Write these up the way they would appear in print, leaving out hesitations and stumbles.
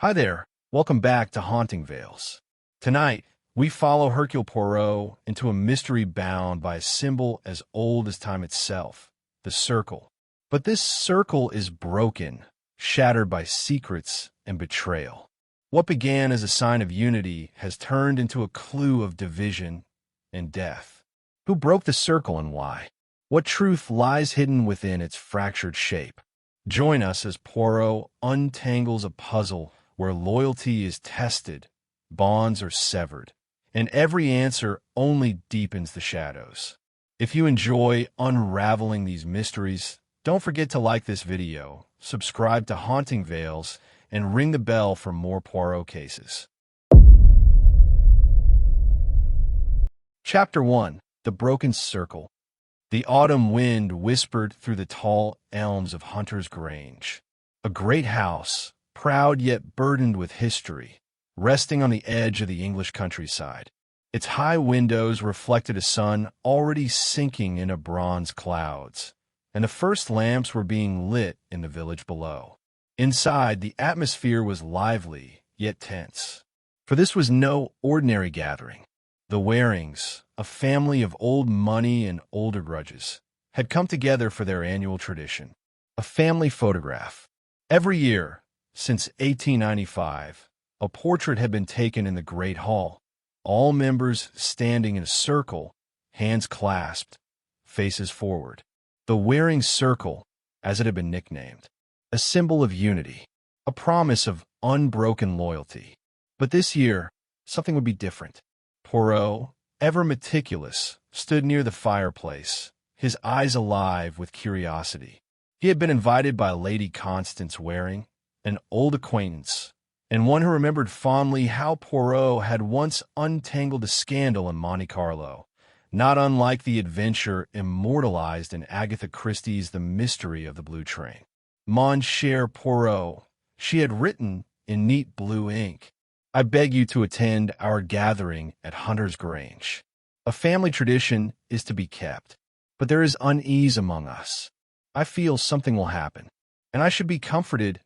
Hi there, welcome back to Haunting Vales. Tonight, we follow Hercule Poirot into a mystery bound by a symbol as old as time itself, the circle. But this circle is broken, shattered by secrets and betrayal. What began as a sign of unity has turned into a clue of division and death. Who broke the circle and why? What truth lies hidden within its fractured shape? Join us as Poirot untangles a puzzle where loyalty is tested, bonds are severed, and every answer only deepens the shadows. If you enjoy unraveling these mysteries, don't forget to like this video, subscribe to Haunting Vales, and ring the bell for more Poirot cases. Chapter 1. The Broken Circle. The autumn wind whispered through the tall elms of Hunter Grange, a great house, proud yet burdened with history, resting on the edge of the English countryside. Its high windows reflected a sun already sinking into bronze clouds, and the first lamps were being lit in the village below. Inside, the atmosphere was lively, yet tense, for this was no ordinary gathering. The Warings, a family of old money and older grudges, had come together for their annual tradition, a family photograph. Every year, since 1895, a portrait had been taken in the Great Hall, all members standing in a circle, hands clasped, faces forward. The Waring Circle, as it had been nicknamed, a symbol of unity, a promise of unbroken loyalty. But this year, something would be different. Poirot, ever meticulous, stood near the fireplace, his eyes alive with curiosity. He had been invited by Lady Constance Waring, an old acquaintance, and one who remembered fondly how Poirot had once untangled a scandal in Monte Carlo, not unlike the adventure immortalized in Agatha Christie's The Mystery of the Blue Train. Mon cher Poirot, she had written in neat blue ink, I beg you to attend our gathering at Hunter Grange. A family tradition is to be kept, but there is unease among us. I feel something will happen, and I should be comforted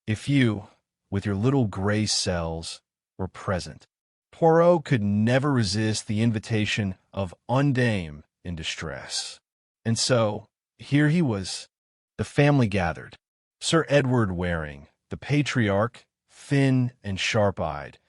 if you, with your little gray cells, were present. Poirot could never resist the invitation of une dame in distress. And so, here he was. The family gathered. Sir Edward Waring, the patriarch, thin and sharp-eyed,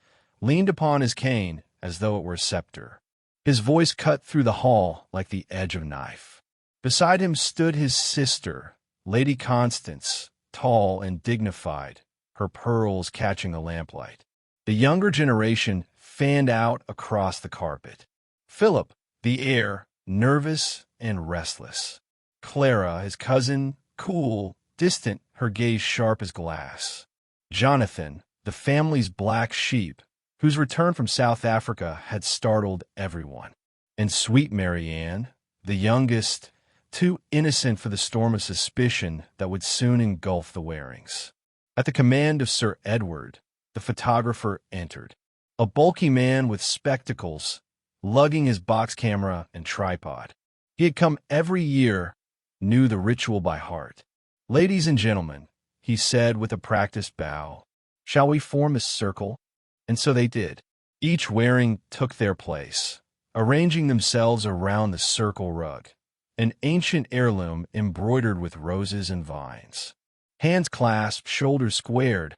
leaned upon his cane as though it were a scepter. His voice cut through the hall like the edge of a knife. Beside him stood his sister, Lady Constance, tall and dignified, her pearls catching the lamplight. The younger generation fanned out across the carpet. Philip, the heir, nervous and restless. Clara, his cousin, cool, distant, her gaze sharp as glass. Jonathan, the family's black sheep, whose return from South Africa had startled everyone. And sweet Marianne, the youngest, too innocent for the storm of suspicion that would soon engulf the Warings. At the command of Sir Edward, the photographer entered, a bulky man with spectacles, lugging his box camera and tripod. He had come every year, knew the ritual by heart. Ladies and gentlemen, he said with a practiced bow, shall we form a circle? And so they did. Each Waring took their place, arranging themselves around the circle rug, an ancient heirloom embroidered with roses and vines. Hands clasped, shoulders squared,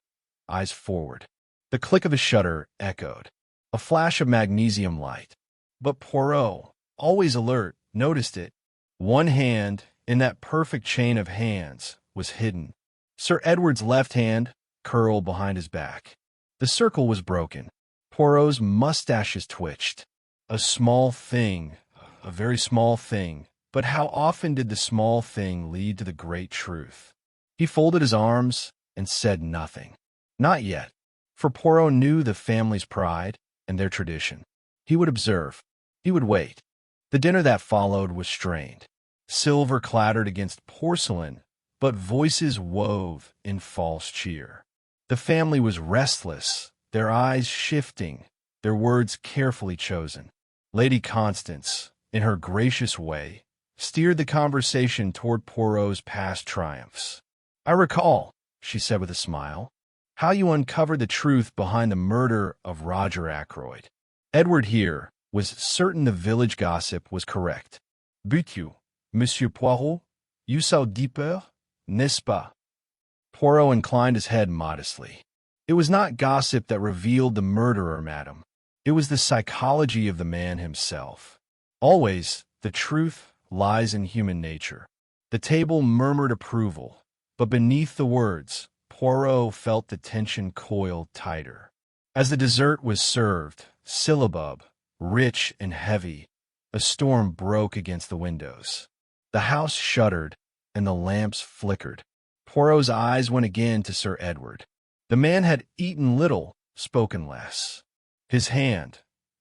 eyes forward. The click of a shutter echoed, a flash of magnesium light. But Poirot, always alert, noticed it. One hand, in that perfect chain of hands, was hidden. Sir Edward's left hand curled behind his back. The circle was broken. Poirot's mustaches twitched. A small thing, a very small thing. But how often did the small thing lead to the great truth? He folded his arms and said nothing. Not yet, for Poirot knew the family's pride and their tradition. He would observe. He would wait. The dinner that followed was strained. Silver clattered against porcelain, but voices wove in false cheer. The family was restless, their eyes shifting, their words carefully chosen. Lady Constance, in her gracious way, steered the conversation toward Poirot's past triumphs. I recall, she said with a smile, How you uncovered the truth behind the murder of Roger Ackroyd. Edward here was certain the village gossip was correct. But you, Monsieur Poirot, you saw deeper, n'est-ce pas? Poirot inclined his head modestly. It was not gossip that revealed the murderer, madam. It was the psychology of the man himself. Always, the truth lies in human nature. The table murmured approval, but beneath the words, Poirot felt the tension coil tighter. As the dessert was served, syllabub, rich and heavy, a storm broke against the windows. The house shuddered, and the lamps flickered. Poirot's eyes went again to Sir Edward. The man had eaten little, spoken less. His hand,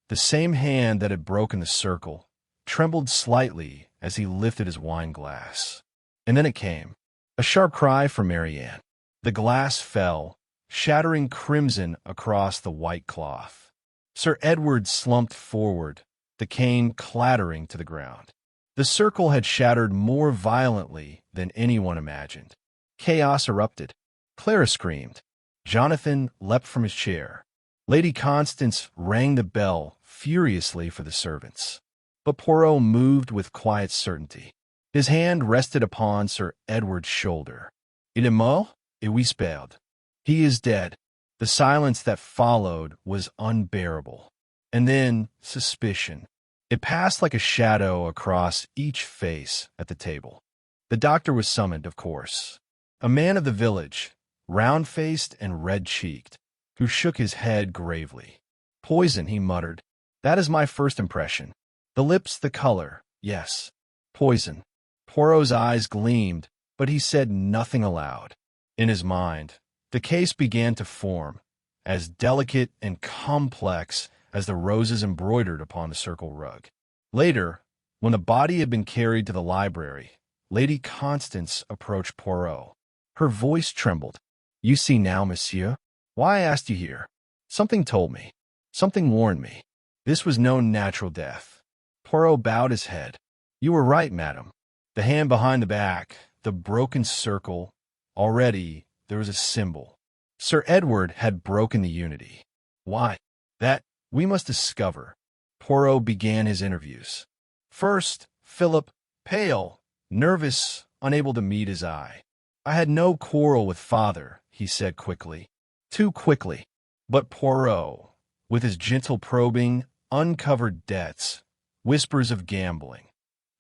the same hand that had broken the circle, trembled slightly as he lifted his wine glass. And then it came, a sharp cry from Marianne. The glass fell, shattering crimson across the white cloth. Sir Edward slumped forward, the cane clattering to the ground. The circle had shattered more violently than anyone imagined. Chaos erupted. Clara screamed. Jonathan leapt from his chair. Lady Constance rang the bell furiously for the servants. But Poirot moved with quiet certainty. His hand rested upon Sir Edward's shoulder. Il est mort, et whispered. He is dead. The silence that followed was unbearable. And then suspicion. It passed like a shadow across each face at the table. The doctor was summoned, of course. A man of the village, round-faced and red-cheeked, who shook his head gravely. Poison, he muttered. That is my first impression. The lips, the color, yes. Poison. Poirot's eyes gleamed, but he said nothing aloud. In his mind, the case began to form, as delicate and complex as the roses embroidered upon the circle rug. Later, when the body had been carried to the library, Lady Constance approached Poirot. Her voice trembled. You see now, monsieur, why I asked you here. Something told me. Something warned me. This was no natural death. Poirot bowed his head. You were right, madam. The hand behind the back, the broken circle, already there was a symbol. Sir Edward had broken the unity. Why? That we must discover. Poirot began his interviews. First, Philip, pale, nervous, unable to meet his eye. I had no quarrel with father, he said quickly. Too quickly. But Poirot, with his gentle probing, uncovered debts, whispers of gambling.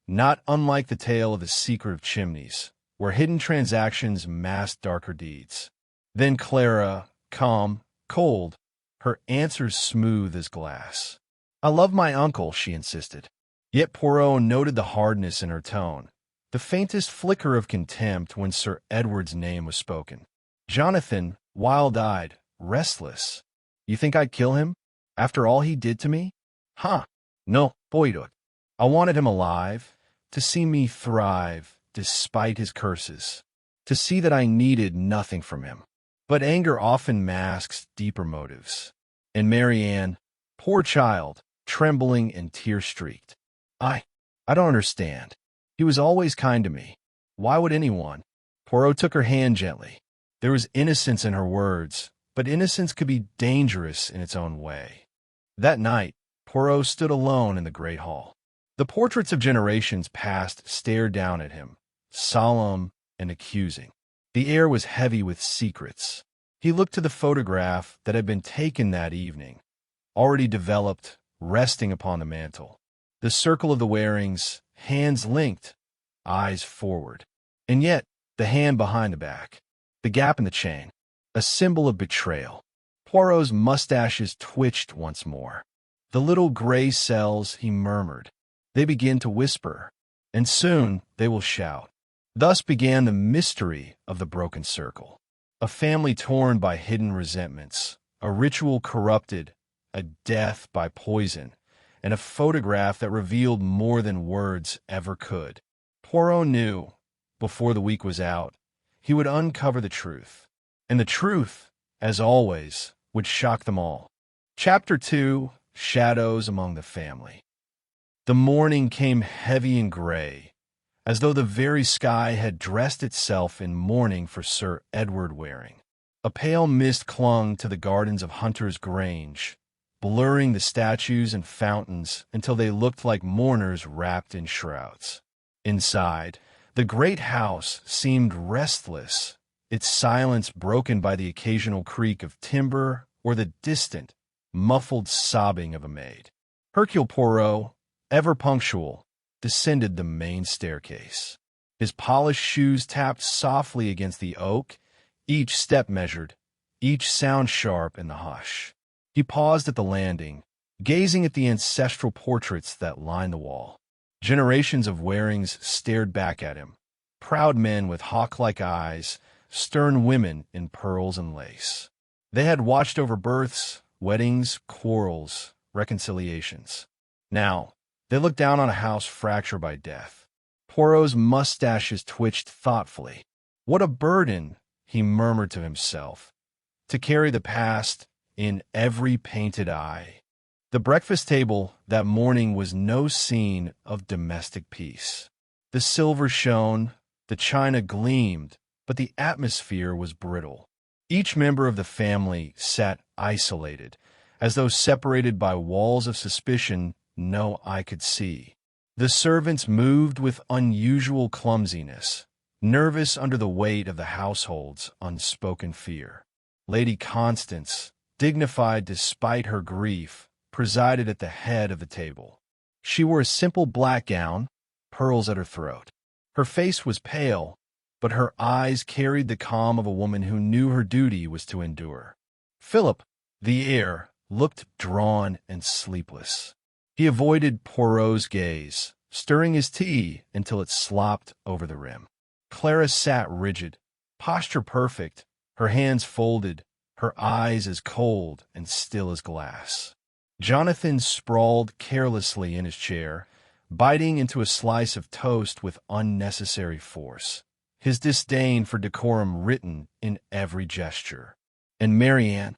Not unlike the tale of the secret of chimneys, where hidden transactions masked darker deeds. Then Clara, calm, cold, her answers smooth as glass. I love my uncle, she insisted. Yet Poirot noted the hardness in her tone, the faintest flicker of contempt when Sir Edward's name was spoken. Jonathan, wild-eyed, restless. You think I'd kill him? After all he did to me? Huh. No, Poirot. I wanted him alive, to see me thrive despite his curses, to see that I needed nothing from him. But anger often masks deeper motives. And Marianne, poor child, trembling and tear-streaked. I don't understand. He was always kind to me. Why would anyone? Poirot took her hand gently. There was innocence in her words, but innocence could be dangerous in its own way. That night, Poirot stood alone in the great hall. The portraits of generations past stared down at him, solemn and accusing. The air was heavy with secrets. He looked to the photograph that had been taken that evening, already developed, resting upon the mantel. The circle of the Warings, hands linked, eyes forward. And yet, the hand behind the back, the gap in the chain, a symbol of betrayal. Poirot's mustaches twitched once more. The little gray cells, he murmured. They begin to whisper, and soon they will shout. Thus began the mystery of the broken circle. A family torn by hidden resentments, a ritual corrupted, a death by poison, and a photograph that revealed more than words ever could. Poirot knew, before the week was out, he would uncover the truth. And the truth, as always, would shock them all. Chapter 2, Shadows Among the Family. The morning came heavy and gray, as though the very sky had dressed itself in mourning for Sir Edward Waring. A pale mist clung to the gardens of Hunter's Grange, blurring the statues and fountains until they looked like mourners wrapped in shrouds. Inside, the great house seemed restless, its silence broken by the occasional creak of timber or the distant, muffled sobbing of a maid. Hercule Poirot, ever punctual, descended the main staircase. His polished shoes tapped softly against the oak, each step measured, each sound sharp in the hush. He paused at the landing, gazing at the ancestral portraits that lined the wall. Generations of Warings stared back at him, proud men with hawk-like eyes, stern women in pearls and lace. They had watched over births, weddings, quarrels, reconciliations. Now, they looked down on a house fractured by death. Poirot's mustaches twitched thoughtfully. What a burden, he murmured to himself, to carry the past in every painted eye. The breakfast table that morning was no scene of domestic peace. The silver shone, the china gleamed, but the atmosphere was brittle. Each member of the family sat isolated, as though separated by walls of suspicion no eye could see. The servants moved with unusual clumsiness, nervous under the weight of the household's unspoken fear. Lady Constance, dignified despite her grief, presided at the head of the table. She wore a simple black gown, pearls at her throat. Her face was pale, but her eyes carried the calm of a woman who knew her duty was to endure. Philip, the heir, looked drawn and sleepless. He avoided Poirot's gaze, stirring his tea until it slopped over the rim. Clara sat rigid, posture perfect, her hands folded, her eyes as cold and still as glass. Jonathan sprawled carelessly in his chair, biting into a slice of toast with unnecessary force, his disdain for decorum written in every gesture. And Marianne,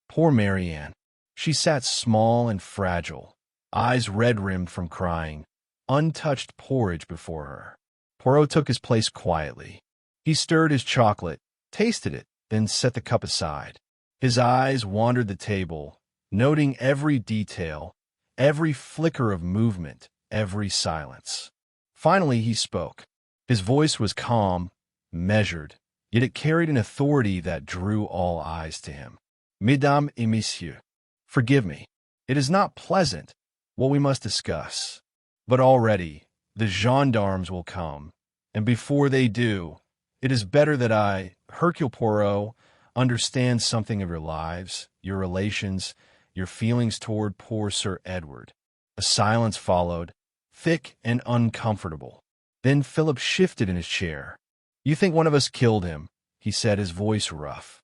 poor Marianne, she sat small and fragile, eyes red-rimmed from crying, untouched porridge before her. Poirot took his place quietly. He stirred his chocolate, tasted it, then set the cup aside. His eyes wandered the table, noting every detail, every flicker of movement, every silence. Finally he spoke. His voice was calm, measured, yet it carried an authority that drew all eyes to him. Mesdames et messieurs, forgive me. It is not pleasant, what we must discuss. But already, the gendarmes will come, and before they do, it is better that I, Hercule Poirot, understand something of your lives, your relations, your feelings toward poor Sir Edward. A silence followed, thick and uncomfortable. Then Philip shifted in his chair. You think one of us killed him, he said, his voice rough.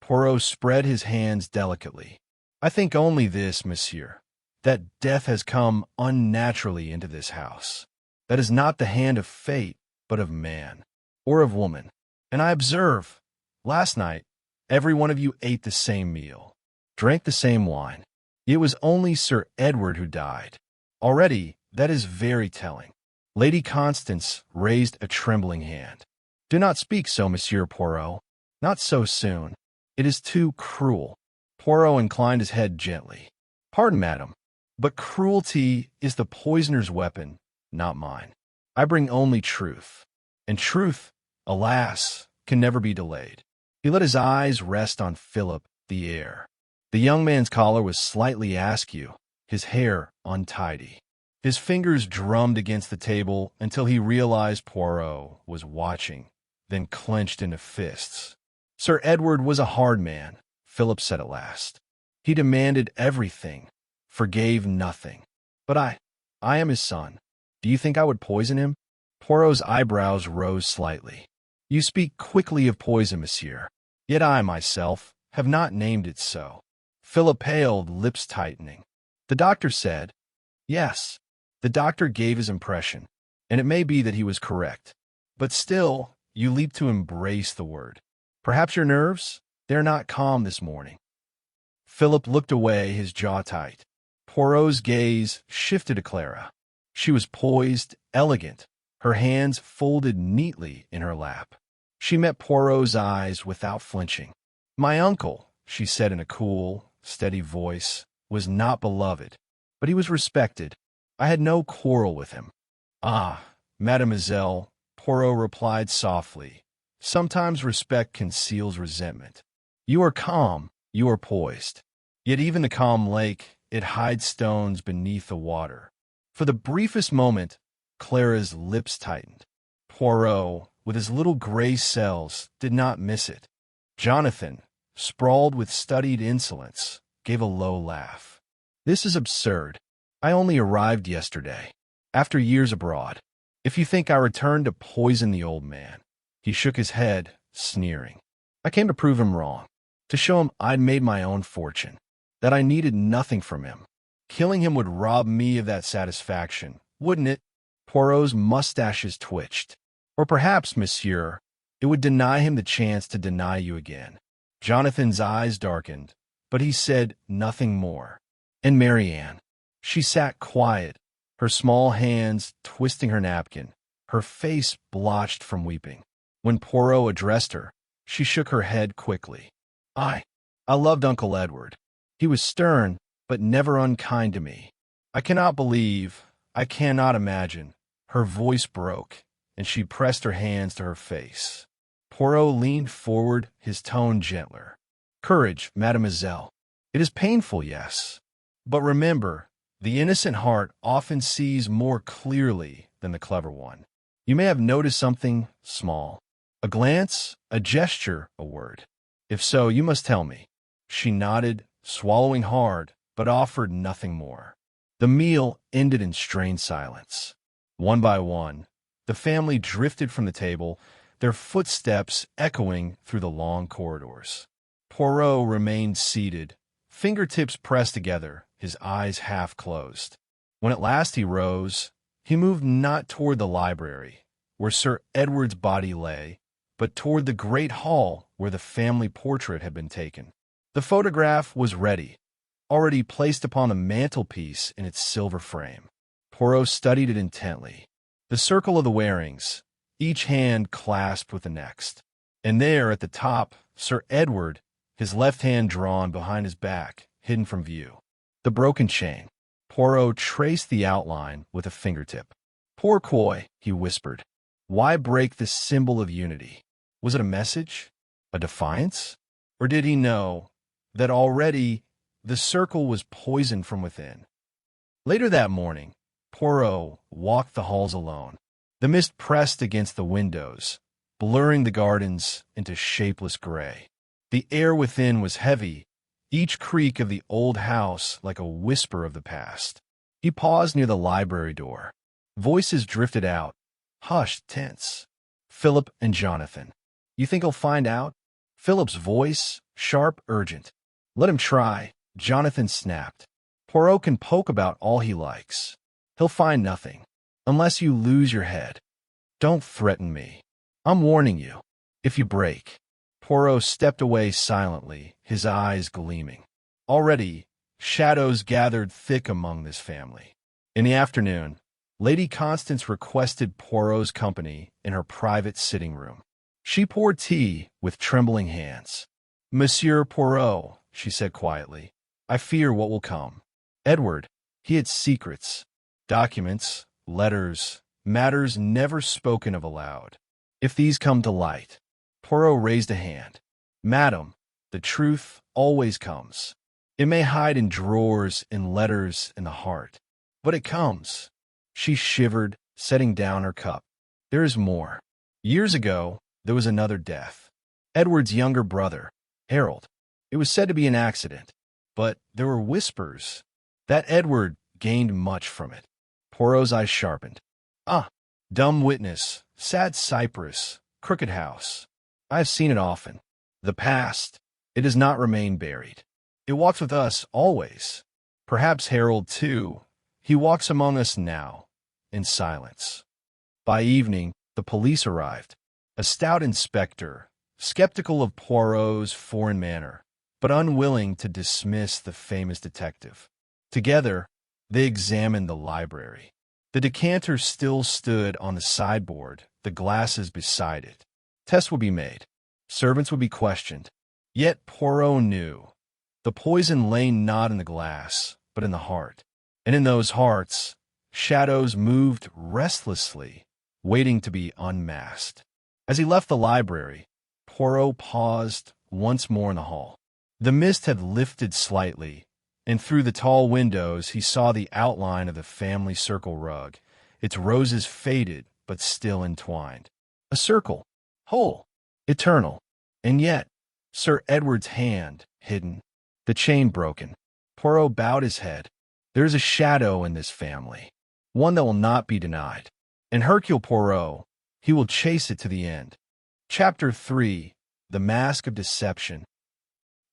Poirot spread his hands delicately. I think only this, monsieur, that death has come unnaturally into this house. That is not the hand of fate, but of man, or of woman. And I observe, last night, every one of you ate the same meal, drank the same wine. It was only Sir Edward who died. Already, that is very telling. Lady Constance raised a trembling hand. Do not speak so, Monsieur Poirot. Not so soon. It is too cruel. Poirot inclined his head gently. Pardon, madam, but cruelty is the poisoner's weapon, not mine. I bring only truth. And truth, alas, can never be delayed. He let his eyes rest on Philip, the heir. The young man's collar was slightly askew, his hair untidy. His fingers drummed against the table until he realized Poirot was watching, then clenched into fists. Sir Edward was a hard man, Philip said at last. He demanded everything, forgave nothing. But I am his son. Do you think I would poison him? Poirot's eyebrows rose slightly. You speak quickly of poison, monsieur. Yet I, myself, have not named it so. Philip paled, lips tightening. The doctor said, yes. The doctor gave his impression, and it may be that he was correct. But still, you leap to embrace the word. Perhaps your nerves? They're not calm this morning. Philip looked away, his jaw tight. Poirot's gaze shifted to Clara. She was poised, elegant, her hands folded neatly in her lap. She met Poirot's eyes without flinching. My uncle, she said in a cool, steady voice, was not beloved, but he was respected. I had no quarrel with him. Ah, mademoiselle, Poirot replied softly. Sometimes respect conceals resentment. You are calm, you are poised. Yet even the calm lake, it hides stones beneath the water. For the briefest moment, Clara's lips tightened. Poirot, with his little gray cells, did not miss it. Jonathan, sprawled with studied insolence, gave a low laugh. This is absurd. I only arrived yesterday, after years abroad. If you think I returned to poison the old man. He shook his head, sneering. I came to prove him wrong, to show him I'd made my own fortune, that I needed nothing from him. Killing him would rob me of that satisfaction, wouldn't it? Poirot's mustaches twitched. Or perhaps, monsieur, it would deny him the chance to deny you again. Jonathan's eyes darkened, but he said nothing more. And Marianne, she sat quiet, her small hands twisting her napkin, her face blotched from weeping. When Poirot addressed her, she shook her head quickly. I loved Uncle Edward. He was stern, but never unkind to me. I cannot believe, I cannot imagine. Her voice broke, and she pressed her hands to her face. Poirot leaned forward, his tone gentler. Courage, mademoiselle. It is painful, yes. But remember, the innocent heart often sees more clearly than the clever one. You may have noticed something small. A glance, a gesture, a word. If so, you must tell me. She nodded, swallowing hard, but offered nothing more. The meal ended in strained silence. One by one, the family drifted from the table, their footsteps echoing through the long corridors. Poirot remained seated, fingertips pressed together, his eyes half closed. When at last he rose, he moved not toward the library, where Sir Edward's body lay, but toward the great hall where the family portrait had been taken. The photograph was ready, already placed upon the mantelpiece in its silver frame. Poirot studied it intently. The circle of the Warings, each hand clasped with the next. And there, at the top, Sir Edward, his left hand drawn behind his back, hidden from view. The broken chain. Poirot traced the outline with a fingertip. Pourquoi, he whispered. Why break this symbol of unity? Was it a message? A defiance? Or did he know that already the circle was poisoned from within? Later that morning, Poirot walked the halls alone. The mist pressed against the windows, blurring the gardens into shapeless gray. The air within was heavy, each creak of the old house like a whisper of the past. He paused near the library door. Voices drifted out, hushed, tense. Philip and Jonathan. You think he'll find out? Philip's voice, sharp, urgent. Let him try, Jonathan snapped. Poirot can poke about all he likes. He'll find nothing, unless you lose your head. Don't threaten me. I'm warning you. If you break. Poirot stepped away silently, his eyes gleaming. Already, shadows gathered thick among this family. In the afternoon, Lady Constance requested Poirot's company in her private sitting room. She poured tea with trembling hands. Monsieur Poirot, she said quietly, I fear what will come. Edward, he had secrets, documents, letters, matters never spoken of aloud. If these come to light. Poirot raised a hand. Madam, the truth always comes. It may hide in drawers, in letters, in the heart. But it comes. She shivered, setting down her cup. There is more. Years ago, there was another death. Edward's younger brother, Harold. It was said to be an accident, but there were whispers that Edward gained much from it. Poirot's eyes sharpened. Ah, dumb witness, sad cypress, crooked house. I have seen it often. The past, it does not remain buried. It walks with us always. Perhaps Harold, too. He walks among us now, in silence. By evening, the police arrived. A stout inspector, skeptical of Poirot's foreign manner, but unwilling to dismiss the famous detective. Together, they examined the library. The decanter still stood on the sideboard, the glasses beside it. Tests would be made. Servants would be questioned. Yet Poirot knew. The poison lay not in the glass, but in the heart. And in those hearts, shadows moved restlessly, waiting to be unmasked. As he left the library, Poirot paused once more in the hall. The mist had lifted slightly, and through the tall windows he saw the outline of the family circle rug, its roses faded but still entwined. A circle, whole, eternal, and yet Sir Edward's hand hidden, the chain broken. Poirot bowed his head. There is a shadow in this family, one that will not be denied. And Hercule Poirot, he will chase it to the end. Chapter 3. The Mask of Deception.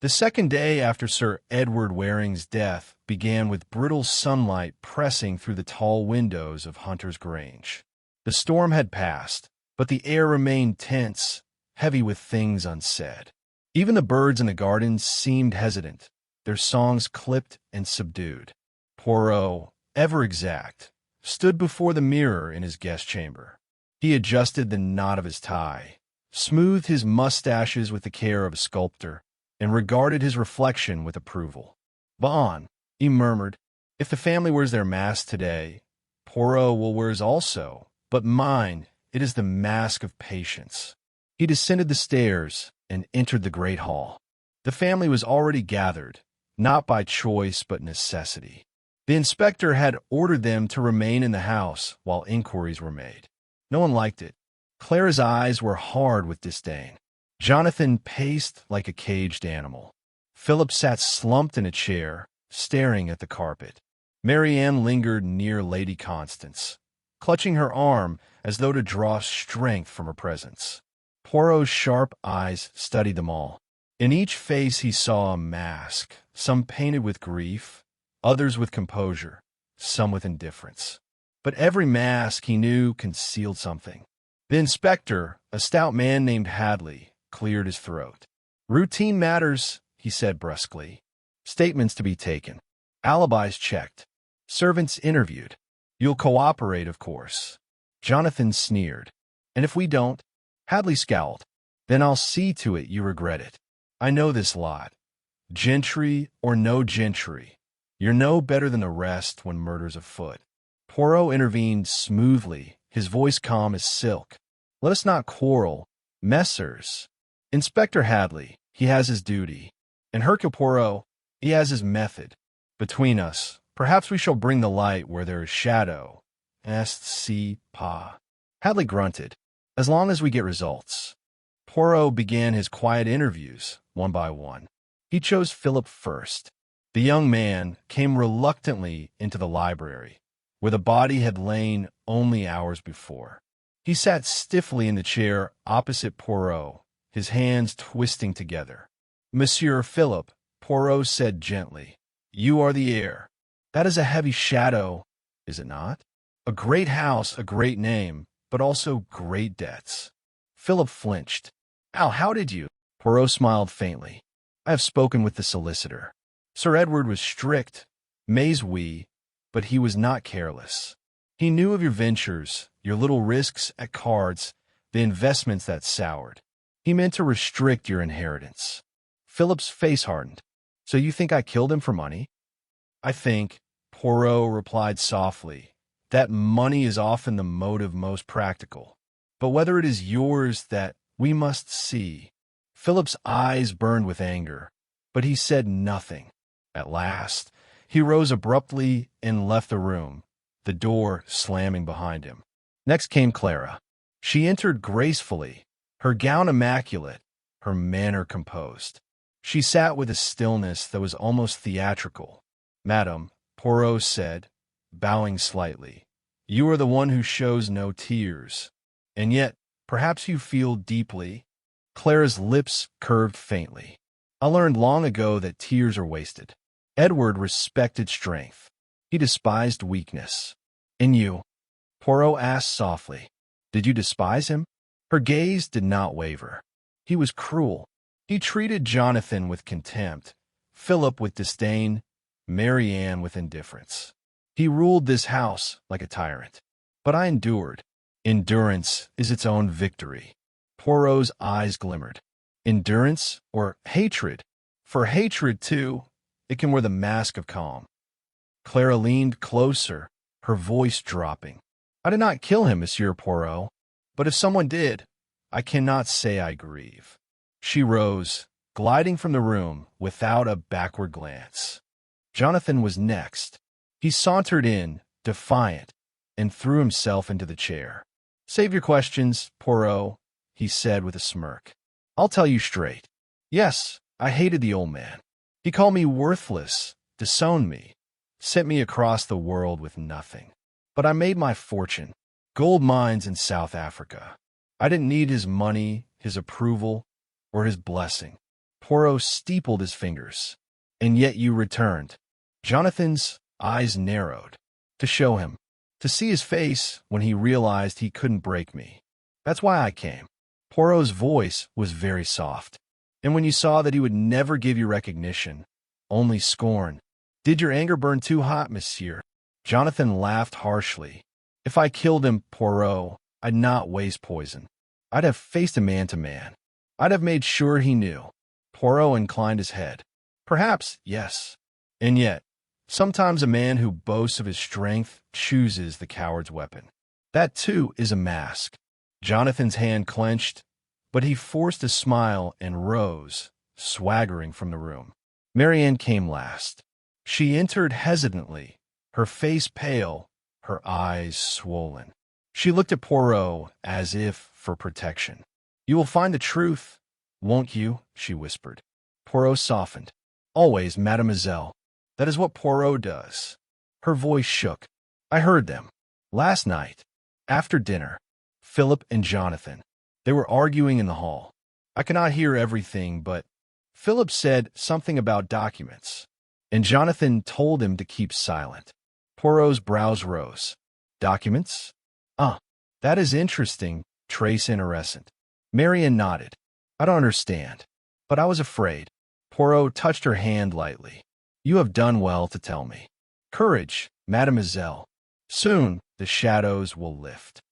The second day after Sir Edward Waring's death began with brittle sunlight pressing through the tall windows of Hunter Grange. The storm had passed, but the air remained tense, heavy with things unsaid. Even the birds in the gardens seemed hesitant, their songs clipped and subdued. Poirot, ever exact, stood before the mirror in his guest chamber. He adjusted the knot of his tie, smoothed his mustaches with the care of a sculptor, and regarded his reflection with approval. "Bon," he murmured, "if the family wears their mask today, Poirot will wear his also, but mine, it is the mask of patience." He descended the stairs and entered the great hall. The family was already gathered, not by choice but necessity. The inspector had ordered them to remain in the house while inquiries were made. No one liked it. Clara's eyes were hard with disdain. Jonathan paced like a caged animal. Philip sat slumped in a chair, staring at the carpet. Marianne lingered near Lady Constance, clutching her arm as though to draw strength from her presence. Poirot's sharp eyes studied them all. In each face he saw a mask, some painted with grief, others with composure, some with indifference. But every mask, he knew, concealed something. The inspector, a stout man named Hadley, cleared his throat. "Routine matters," he said brusquely. "Statements to be taken. Alibis checked. Servants interviewed. You'll cooperate, of course." Jonathan sneered. "And if we don't?" Hadley scowled. "Then I'll see to it you regret it. I know this lot. Gentry or no gentry, you're no better than the rest when murder's afoot." Poirot intervened smoothly, his voice calm as silk. "Let us not quarrel, messers. Inspector Hadley, he has his duty, and Hercule Poirot, he has his method. Between us, perhaps we shall bring the light where there is shadow. Est si pas." Hadley grunted. "As long as we get results." Poirot began his quiet interviews, one by one. He chose Philip first. The young man came reluctantly into the library, where the body had lain only hours before. He sat stiffly in the chair opposite Poirot, his hands twisting together. "Monsieur Philip," Poirot said gently, "you are the heir. That is a heavy shadow, is it not? A great house, a great name, but also great debts." Philip flinched. How did you?" Poirot smiled faintly. "I have spoken with the solicitor. Sir Edward was strict, mais oui, but he was not careless. He knew of your ventures, your little risks at cards, the investments that soured. He meant to restrict your inheritance." Philip's face hardened. "So you think I killed him for money?" "I think," Poirot replied softly, "that money is often the motive most practical. But whether it is yours that we must see." Philip's eyes burned with anger, but he said nothing. At last, he rose abruptly and left the room, the door slamming behind him. Next came Clara. She entered gracefully, her gown immaculate, her manner composed. She sat with a stillness that was almost theatrical. "Madam," Poirot said, bowing slightly, "you are the one who shows no tears. And yet, perhaps you feel deeply." Clara's lips curved faintly. "I learned long ago that tears are wasted. Edward respected strength. He despised weakness. And you?" Poirot asked softly. "Did you despise him?" Her gaze did not waver. "He was cruel. He treated Jonathan with contempt, Philip with disdain, Marianne with indifference. He ruled this house like a tyrant. But I endured. Endurance is its own victory." Poirot's eyes glimmered. Endurance or hatred? For hatred, too, it can wear the mask of calm. Clara leaned closer, her voice dropping. I did not kill him, Monsieur Poirot, but if someone did, I cannot say I grieve. She rose, gliding from the room without a backward glance. Jonathan was next. He sauntered in, defiant, and threw himself into the chair. Save your questions, Poirot, he said with a smirk. I'll tell you straight. Yes, I hated the old man. He called me worthless, disowned me, sent me across the world with nothing. But I made my fortune. Gold mines in South Africa. I didn't need his money, his approval, or his blessing. Poirot steepled his fingers. And yet you returned. Jonathan's eyes narrowed. To show him. To see his face when he realized he couldn't break me. That's why I came. Poirot's voice was very soft. And when you saw that he would never give you recognition, only scorn. Did your anger burn too hot, monsieur? Jonathan laughed harshly. If I killed him, Poirot, I'd not waste poison. I'd have faced him man to man. I'd have made sure he knew. Poirot inclined his head. Perhaps, yes. And yet, sometimes a man who boasts of his strength chooses the coward's weapon. That, too, is a mask. Jonathan's hand clenched, but he forced a smile and rose, swaggering from the room. Marianne came last. She entered hesitantly, her face pale, her eyes swollen. She looked at Poirot as if for protection. You will find the truth, won't you? She whispered. Poirot softened. Always, mademoiselle. That is what Poirot does. Her voice shook. I heard them. Last night, after dinner, Philip and Jonathan. They were arguing in the hall. I cannot hear everything, but Philip said something about documents, and Jonathan told him to keep silent. Poirot's brows rose. Documents? That is interesting, très intéressant. Marianne nodded. I don't understand, but I was afraid. Poirot touched her hand lightly. You have done well to tell me. Courage, mademoiselle. Soon the shadows will lift.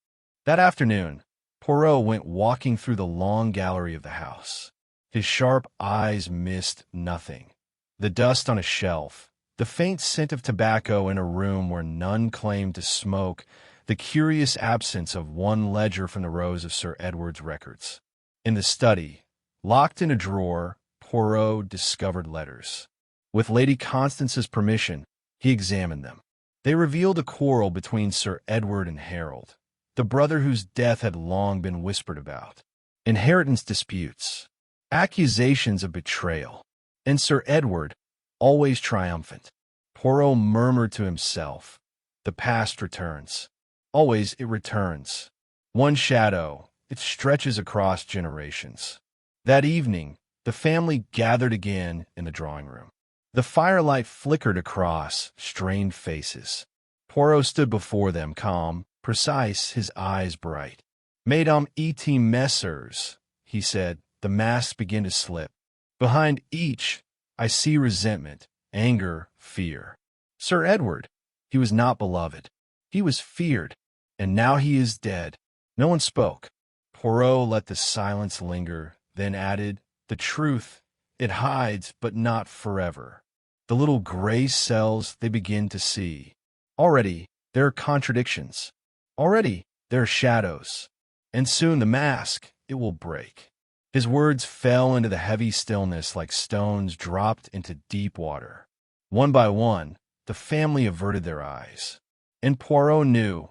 That afternoon, Poirot went walking through the long gallery of the house. His sharp eyes missed nothing. The dust on a shelf, the faint scent of tobacco in a room where none claimed to smoke, the curious absence of one ledger from the rows of Sir Edward's records. In the study, locked in a drawer, Poirot discovered letters. With Lady Constance's permission, he examined them. They revealed a quarrel between Sir Edward and Harold, the brother whose death had long been whispered about. Inheritance disputes, accusations of betrayal, and Sir Edward, always triumphant. Poirot murmured to himself, the past returns. Always it returns. One shadow, it stretches across generations. That evening, the family gathered again in the drawing room. The firelight flickered across strained faces. Poirot stood before them, calm, precise, his eyes bright. Mesdames et messieurs, he said, the masks begin to slip. Behind each, I see resentment, anger, fear. Sir Edward, he was not beloved. He was feared, and now he is dead. No one spoke. Poirot let the silence linger, then added, the truth, it hides, but not forever. The little gray cells they begin to see. Already, there are contradictions. Already, there are shadows. And soon the mask, it will break. His words fell into the heavy stillness like stones dropped into deep water. One by one, the family averted their eyes. And Poirot knew,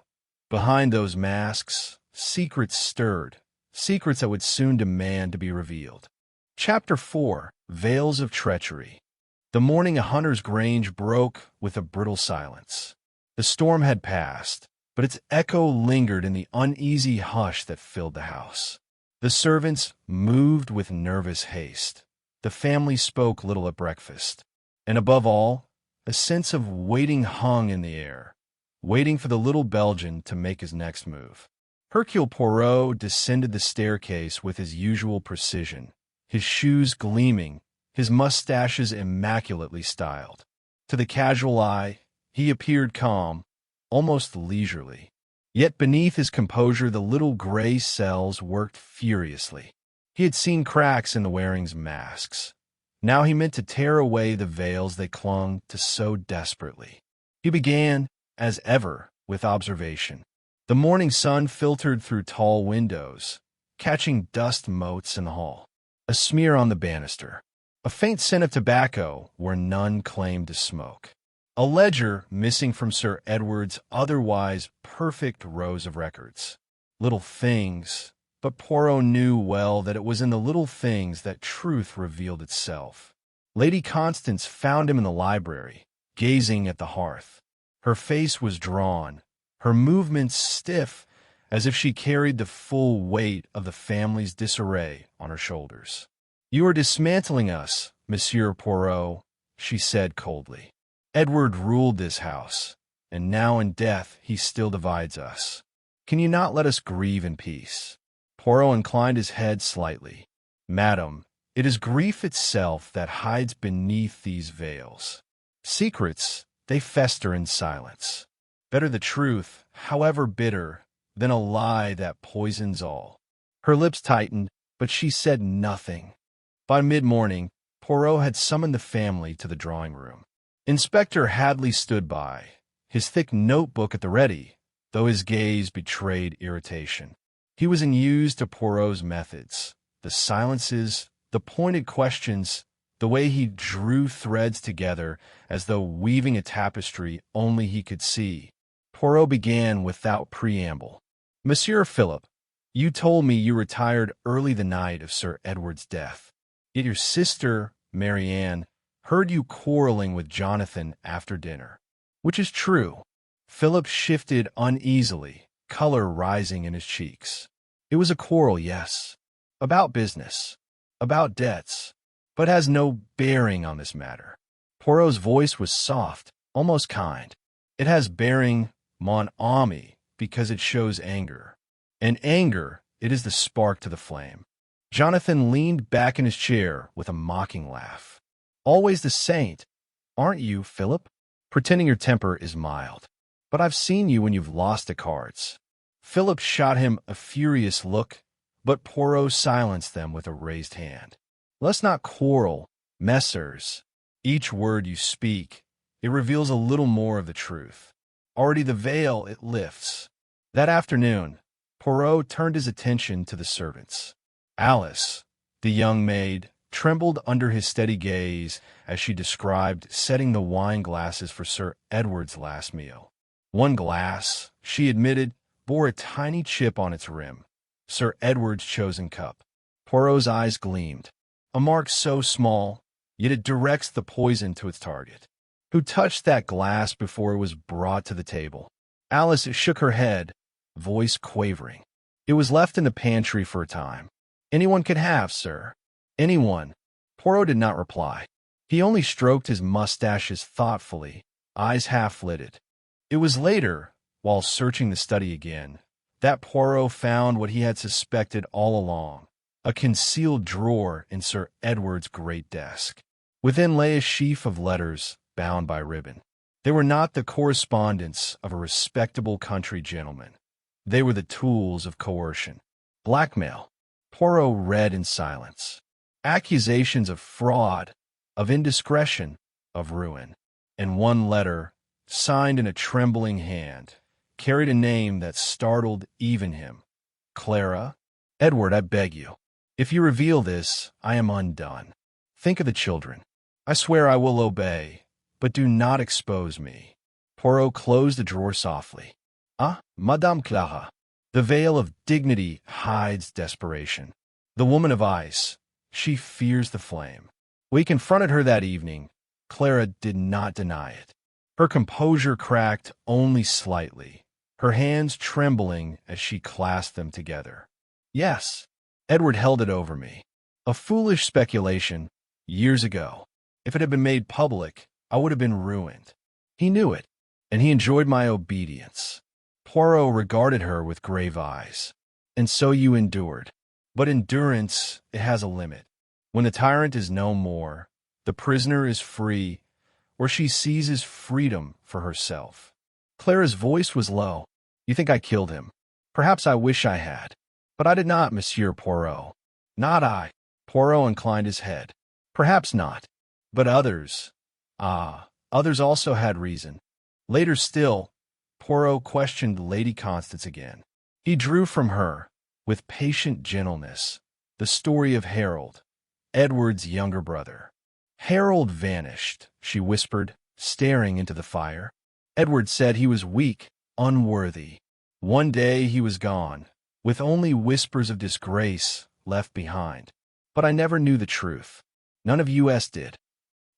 behind those masks, secrets stirred, secrets that would soon demand to be revealed. Chapter 4. Veils of Treachery. The morning at Hunter Grange broke with a brittle silence. The storm had passed, but its echo lingered in the uneasy hush that filled the house. The servants moved with nervous haste. The family spoke little at breakfast. And above all, a sense of waiting hung in the air, waiting for the little Belgian to make his next move. Hercule Poirot descended the staircase with his usual precision, his shoes gleaming, his mustaches immaculately styled. To the casual eye, he appeared calm, almost leisurely. Yet beneath his composure the little gray cells worked furiously. He had seen cracks in the Warings' masks. Now he meant to tear away the veils they clung to so desperately. He began, as ever, with observation. The morning sun filtered through tall windows, catching dust motes in the hall. A smear on the banister. A faint scent of tobacco where none claimed to smoke. A ledger missing from Sir Edward's otherwise perfect rows of records. Little things, but Poirot knew well that it was in the little things that truth revealed itself. Lady Constance found him in the library, gazing at the hearth. Her face was drawn, her movements stiff, as if she carried the full weight of the family's disarray on her shoulders. "You are dismantling us, Monsieur Poirot," she said coldly. "Edward ruled this house, and now in death he still divides us. Can you not let us grieve in peace?" Poirot inclined his head slightly. "Madam, it is grief itself that hides beneath these veils. Secrets, they fester in silence. Better the truth, however bitter, than a lie that poisons all." Her lips tightened, but she said nothing. By mid-morning, Poirot had summoned the family to the drawing-room. Inspector Hadley stood by, his thick notebook at the ready, though his gaze betrayed irritation. He was unused to Poirot's methods, the silences, the pointed questions, the way he drew threads together as though weaving a tapestry only he could see. Poirot began without preamble. "Monsieur Philip, you told me you retired early the night of Sir Edward's death. Yet your sister, Marianne, heard you quarreling with Jonathan after dinner. Which is true?" Philip shifted uneasily, color rising in his cheeks. "It was a quarrel, yes. About business. About debts. But has no bearing on this matter." Poirot's voice was soft, almost kind. "It has bearing, mon ami, because it shows anger. And anger, it is the spark to the flame." Jonathan leaned back in his chair with a mocking laugh. "Always the saint, aren't you, Philip? Pretending your temper is mild. But I've seen you when you've lost at cards." Philip shot him a furious look, but Poirot silenced them with a raised hand. "Let's not quarrel, messers. Each word you speak, it reveals a little more of the truth. Already the veil it lifts." That afternoon, Poirot turned his attention to the servants. Alice, the young maid, trembled under his steady gaze as she described setting the wine glasses for Sir Edward's last meal. One glass, she admitted, bore a tiny chip on its rim, Sir Edward's chosen cup. Poirot's eyes gleamed. A mark so small, yet it directs the poison to its target. Who touched that glass before it was brought to the table? Alice shook her head, voice quavering. "It was left in the pantry for a time. Anyone could have, sir. Anyone." Poirot did not reply. He only stroked his mustaches thoughtfully, eyes half-lidded. It was later, while searching the study again, that Poirot found what he had suspected all along, a concealed drawer in Sir Edward's great desk. Within lay a sheaf of letters bound by ribbon. They were not the correspondence of a respectable country gentleman. They were the tools of coercion. Blackmail. Poirot read in silence. Accusations of fraud, of indiscretion, of ruin. And one letter, signed in a trembling hand, carried a name that startled even him. "Clara." "Edward, I beg you. If you reveal this, I am undone. Think of the children. I swear I will obey, but do not expose me." Poirot closed the drawer softly. "Ah, Madame Clara." The veil of dignity hides desperation. The woman of ice, she fears the flame. We confronted her that evening. Clara did not deny it. Her composure cracked only slightly, her hands trembling as she clasped them together. "Yes, Edward held it over me. A foolish speculation, years ago. If it had been made public, I would have been ruined. He knew it, and he enjoyed my obedience." Poirot regarded her with grave eyes. "And so you endured. But endurance, it has a limit. When the tyrant is no more, the prisoner is free, or she seizes freedom for herself." Clara's voice was low. "You think I killed him? Perhaps I wish I had. But I did not, Monsieur Poirot. Not I. Poirot inclined his head. Perhaps not. But others. Others also had reason. Later still, Poirot questioned Lady Constance again. He drew from her, with patient gentleness, the story of Harold, Edward's younger brother. Harold vanished, she whispered, staring into the fire. Edward said he was weak, unworthy. One day he was gone, with only whispers of disgrace left behind. But I never knew the truth. None of us did.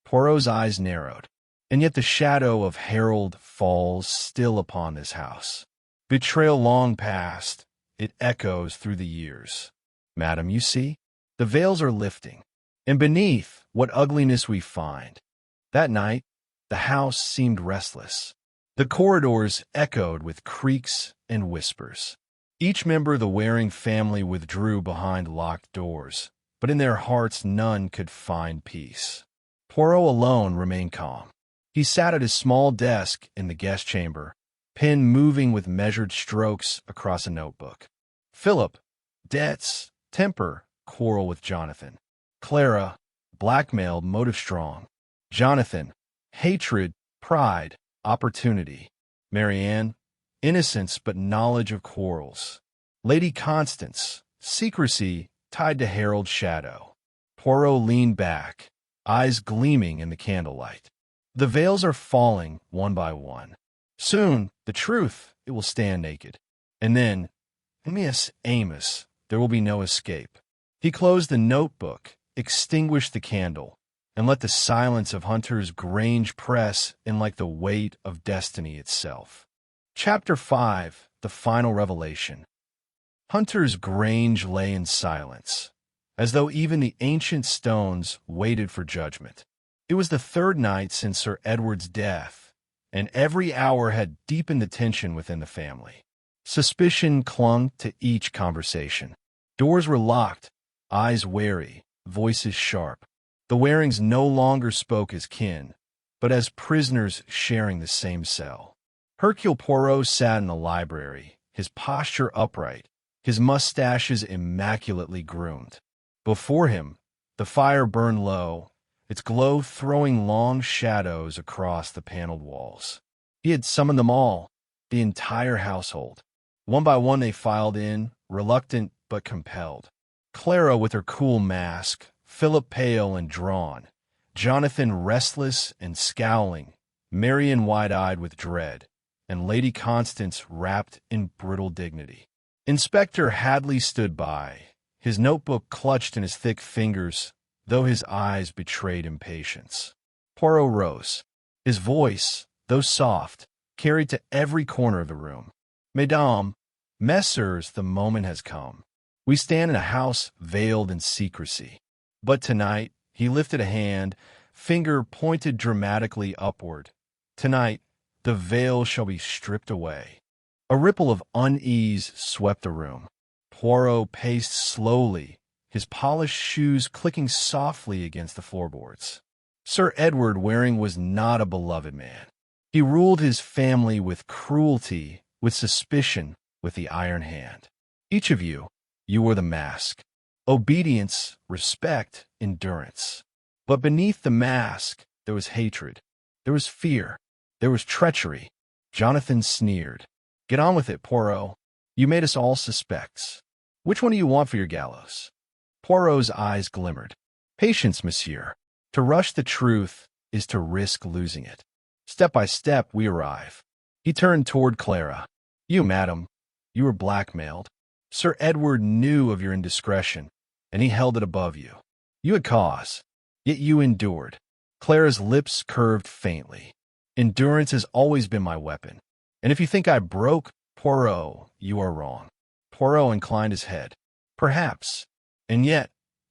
Poirot's eyes narrowed. And yet the shadow of Harold falls still upon this house. Betrayal long past, it echoes through the years. Madam, you see, the veils are lifting, and beneath, what ugliness we find. That night, the house seemed restless. The corridors echoed with creaks and whispers. Each member of the Waring family withdrew behind locked doors, but in their hearts none could find peace. Poirot alone remained calm. He sat at his small desk in the guest chamber, pen moving with measured strokes across a notebook. Philip, debts, temper, quarrel with Jonathan. Clara, blackmailed, motive strong. Jonathan, hatred, pride, opportunity. Marianne, innocence but knowledge of quarrels. Lady Constance, secrecy tied to Harold's shadow. Poirot leaned back, eyes gleaming in the candlelight. The veils are falling one by one. Soon, the truth, it will stand naked. And then, Miss Amos, there will be no escape. He closed the notebook, extinguished the candle, and let the silence of Hunter's Grange press in like the weight of destiny itself. Chapter 5, The Final Revelation. Hunter's Grange lay in silence, as though even the ancient stones waited for judgment. It was the third night since Sir Edward's death, and every hour had deepened the tension within the family. Suspicion clung to each conversation. Doors were locked, eyes wary, voices sharp. The Warings no longer spoke as kin, but as prisoners sharing the same cell. Hercule Poirot sat in the library, his posture upright, his mustaches immaculately groomed. Before him, the fire burned low, its glow throwing long shadows across the paneled walls. He had summoned them all, the entire household. One by one they filed in, reluctant but compelled. Clara with her cool mask, Philip pale and drawn, Jonathan restless and scowling, Marian wide-eyed with dread, and Lady Constance wrapped in brittle dignity. Inspector Hadley stood by, his notebook clutched in his thick fingers, though his eyes betrayed impatience. Poirot rose. His voice, though soft, carried to every corner of the room. Mesdames, messieurs, the moment has come. We stand in a house veiled in secrecy. But tonight, he lifted a hand, finger pointed dramatically upward. Tonight, the veil shall be stripped away. A ripple of unease swept the room. Poirot paced slowly, his polished shoes clicking softly against the floorboards. Sir Edward Waring was not a beloved man. He ruled his family with cruelty, with suspicion, with the iron hand. Each of you wore the mask. Obedience, respect, endurance. But beneath the mask, there was hatred. There was fear. There was treachery. Jonathan sneered. Get on with it, Poirot. You made us all suspects. Which one do you want for your gallows? Poirot's eyes glimmered. Patience, monsieur. To rush the truth is to risk losing it. Step by step, we arrive. He turned toward Clara. You, madam, you were blackmailed. Sir Edward knew of your indiscretion, and he held it above you. You had cause, yet you endured. Clara's lips curved faintly. Endurance has always been my weapon. And if you think I broke, Poirot, you are wrong. Poirot inclined his head. Perhaps. And yet,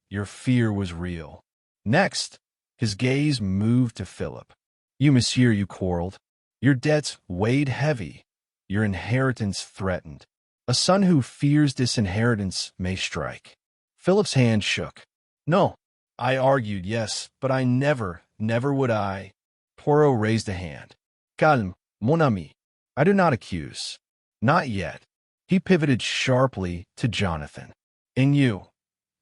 your fear was real. Next, his gaze moved to Philip. You, monsieur, you quarreled. Your debts weighed heavy. Your inheritance threatened. A son who fears disinheritance may strike. Philip's hand shook. No, I argued, yes, but I never would I. Poirot raised a hand. Calme, mon ami. I do not accuse. Not yet. He pivoted sharply to Jonathan. And you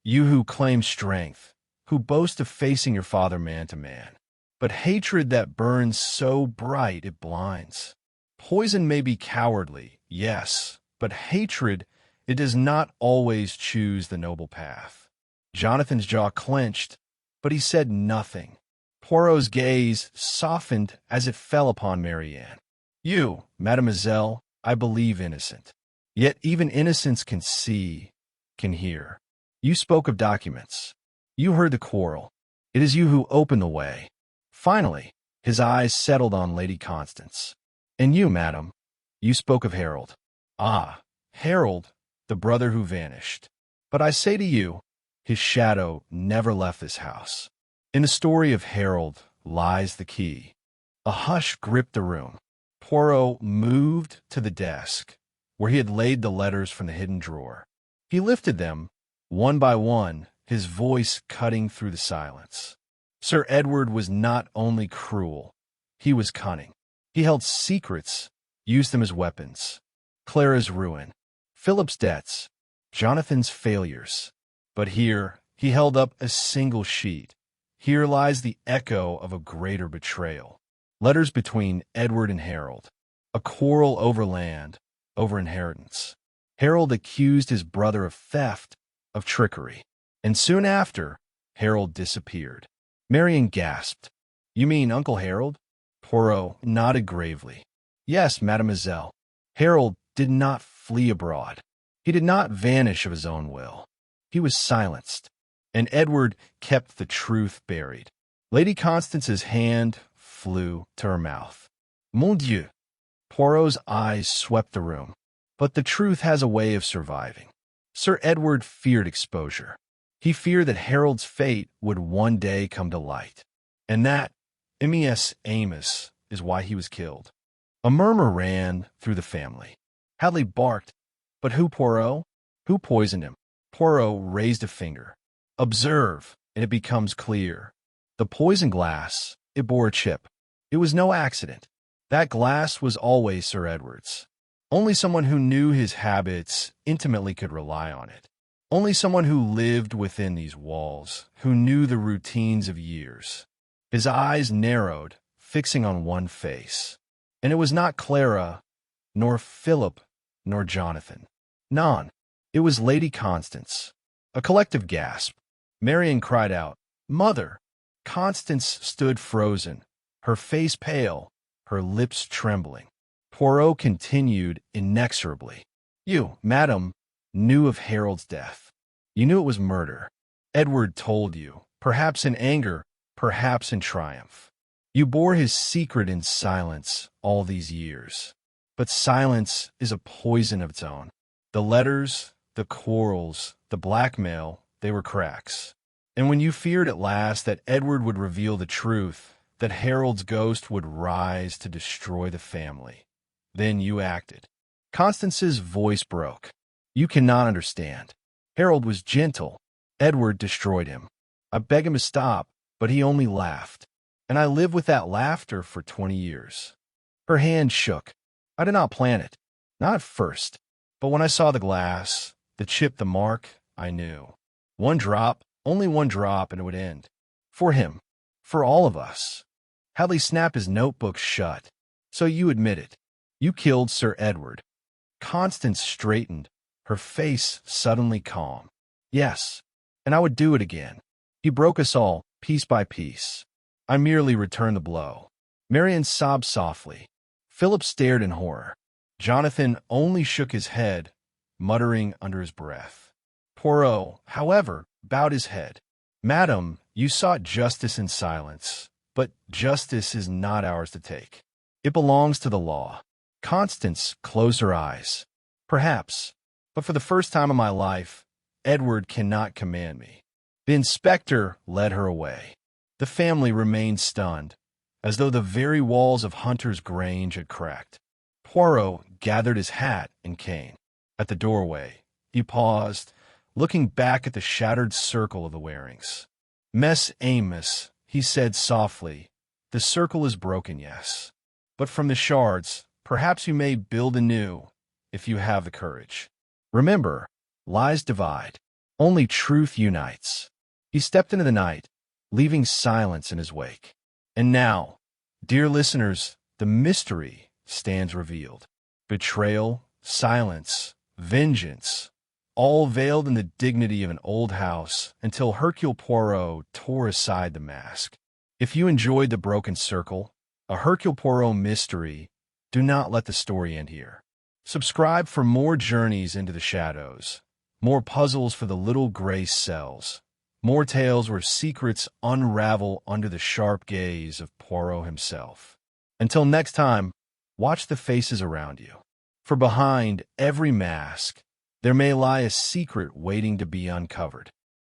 You who claim strength, who boast of facing your father man to man. But hatred that burns so bright it blinds. Poison may be cowardly, yes, but hatred, it does not always choose the noble path. Jonathan's jaw clenched, but he said nothing. Poirot's gaze softened as it fell upon Marianne. You, mademoiselle, I believe innocent. Yet even innocence can see, can hear. You spoke of documents. You heard the quarrel. It is you who opened the way. Finally, his eyes settled on Lady Constance. And you, madam, you spoke of Harold. Ah, Harold, the brother who vanished. But I say to you, his shadow never left this house. In the story of Harold lies the key. A hush gripped the room. Poirot moved to the desk, where he had laid the letters from the hidden drawer. He lifted them, one by one, his voice cutting through the silence. Sir Edward was not only cruel, he was cunning. He held secrets, used them as weapons. Clara's ruin, Philip's debts, Jonathan's failures. But here, he held up a single sheet. Here lies the echo of a greater betrayal. Letters between Edward and Harold. A quarrel over land, over inheritance. Harold accused his brother of theft, of trickery. And soon after, Harold disappeared. Marian gasped. You mean Uncle Harold? Poirot nodded gravely. Yes, mademoiselle. Harold did not flee abroad. He did not vanish of his own will. He was silenced, and Edward kept the truth buried. Lady Constance's hand flew to her mouth. Mon Dieu! Poirot's eyes swept the room. But the truth has a way of surviving. Sir Edward feared exposure. He feared that Harold's fate would one day come to light, and that Amias Amos is why he was killed. A murmur ran through the family. Hadley barked, but who Poirot? Who poisoned him? Poirot raised a finger. Observe, and it becomes clear. The poison glass, it bore a chip. It was no accident. That glass was always Sir Edward's. Only someone who knew his habits intimately could rely on it. Only someone who lived within these walls, who knew the routines of years. His eyes narrowed, fixing on one face. And it was not Clara, nor Philip, nor Jonathan. None. It was Lady Constance. A collective gasp. Marian cried out, Mother! Constance stood frozen, her face pale, her lips trembling. Poirot continued inexorably. You, madam, knew of Harold's death. You knew it was murder. Edward told you, perhaps in anger, perhaps in triumph. You bore his secret in silence all these years. But silence is a poison of its own. The letters, the quarrels, the blackmail, they were cracks. And when you feared at last that Edward would reveal the truth, that Harold's ghost would rise to destroy the family, then you acted. Constance's voice broke. You cannot understand. Harold was gentle. Edward destroyed him. I begged him to stop, but he only laughed. And I lived with that laughter for 20 years. Her hand shook. I did not plan it. Not at first. But when I saw the glass, the chip, the mark, I knew. One drop, only one drop, and it would end. For him. For all of us. Hadley snapped his notebook shut. So you admit it. You killed Sir Edward. Constance straightened, her face suddenly calm. Yes, and I would do it again. He broke us all, piece by piece. I merely returned the blow. Marian sobbed softly. Philip stared in horror. Jonathan only shook his head, muttering under his breath. Poirot, however, bowed his head. Madam, you sought justice in silence, but justice is not ours to take. It belongs to the law. Constance closed her eyes. Perhaps, but for the first time in my life, Edward cannot command me. The inspector led her away. The family remained stunned, as though the very walls of Hunter's Grange had cracked. Poirot gathered his hat and cane. At the doorway, he paused, looking back at the shattered circle of the Warings. Mess Amos, he said softly, the circle is broken, yes. But from the shards, perhaps you may build anew, if you have the courage. Remember, lies divide. Only truth unites. He stepped into the night, leaving silence in his wake. And now, dear listeners, the mystery stands revealed. Betrayal, silence, vengeance, all veiled in the dignity of an old house until Hercule Poirot tore aside the mask. If you enjoyed The Broken Circle, a Hercule Poirot mystery, do not let the story end here. Subscribe for more journeys into the shadows, more puzzles for the little gray cells, more tales where secrets unravel under the sharp gaze of Poirot himself. Until next time, watch the faces around you. For behind every mask, there may lie a secret waiting to be uncovered.